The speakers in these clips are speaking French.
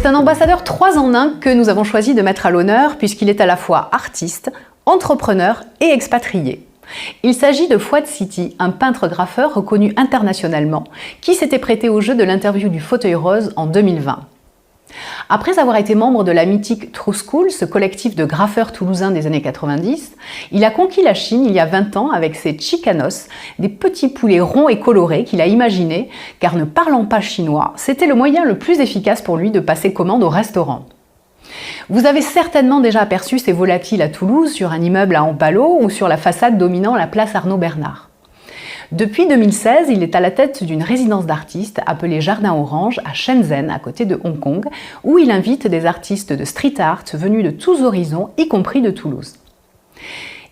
C'est un ambassadeur 3 en 1 que nous avons choisi de mettre à l'honneur puisqu'il est à la fois artiste, entrepreneur et expatrié. Il s'agit de Fouad Siti, un peintre-graffeur reconnu internationalement, qui s'était prêté au jeu de l'interview du fauteuil rose en 2020. Après avoir été membre de la mythique True School, ce collectif de graffeurs toulousains des années 90, il a conquis la Chine il y a 20 ans avec ses chicanos, des petits poulets ronds et colorés qu'il a imaginés, car ne parlant pas chinois, c'était le moyen le plus efficace pour lui de passer commande au restaurant. Vous avez certainement déjà aperçu ces volatiles à Toulouse, sur un immeuble à Ampalo ou sur la façade dominant la place Arnaud-Bernard. Depuis 2016, il est à la tête d'une résidence d'artistes appelée Jardin Orange à Shenzhen, à côté de Hong Kong, où il invite des artistes de street art venus de tous horizons, y compris de Toulouse.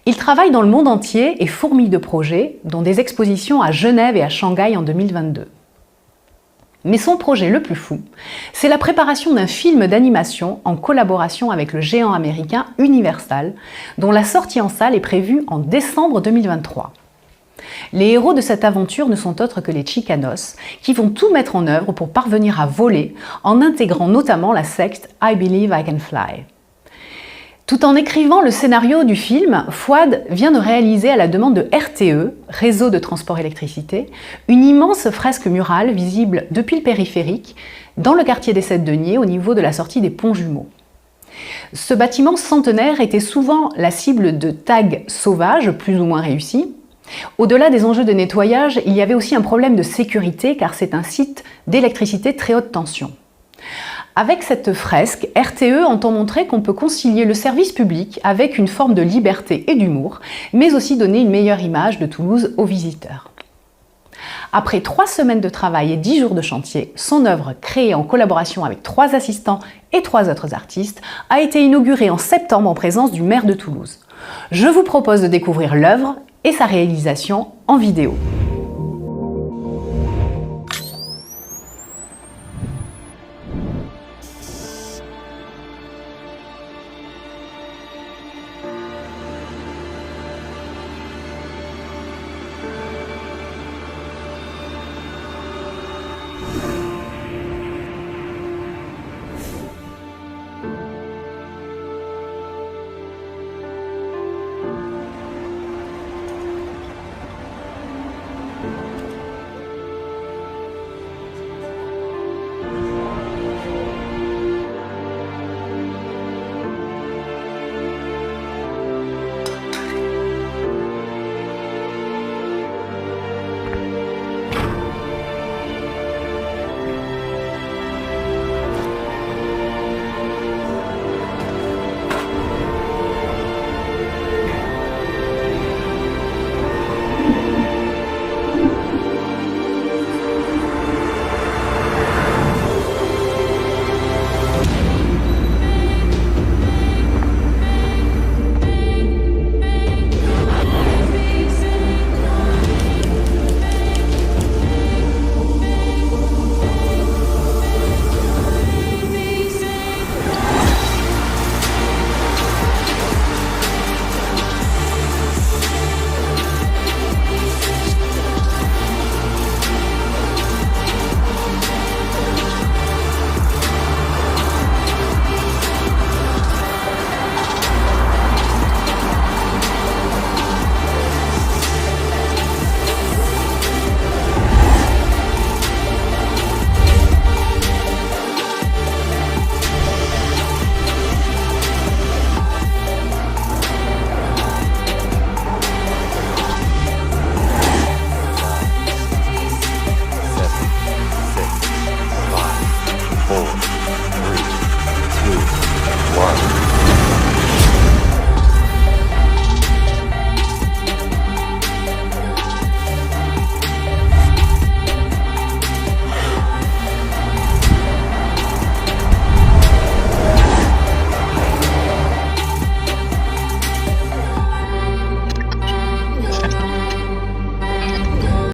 Il travaille dans le monde entier et fourmille de projets, dont des expositions à Genève et à Shanghai en 2022. Mais son projet le plus fou, c'est la préparation d'un film d'animation en collaboration avec le géant américain Universal, dont la sortie en salle est prévue en décembre 2023. Les héros de cette aventure ne sont autres que les Chicanos, qui vont tout mettre en œuvre pour parvenir à voler, en intégrant notamment la secte I Believe I Can Fly. Tout en écrivant le scénario du film, Fouad vient de réaliser à la demande de RTE, Réseau de Transport Électricité, une immense fresque murale visible depuis le périphérique, dans le quartier des Sept-Deniers, au niveau de la sortie des Ponts Jumeaux. Ce bâtiment centenaire était souvent la cible de tags sauvages, plus ou moins réussis. Au-delà des enjeux de nettoyage, il y avait aussi un problème de sécurité car c'est un site d'électricité très haute tension. Avec cette fresque, RTE entend montrer qu'on peut concilier le service public avec une forme de liberté et d'humour, mais aussi donner une meilleure image de Toulouse aux visiteurs. Après 3 semaines de travail et 10 jours de chantier, son œuvre, créée en collaboration avec 3 assistants et 3 autres artistes, a été inaugurée en septembre en présence du maire de Toulouse. Je vous propose de découvrir l'œuvre et sa réalisation en vidéo.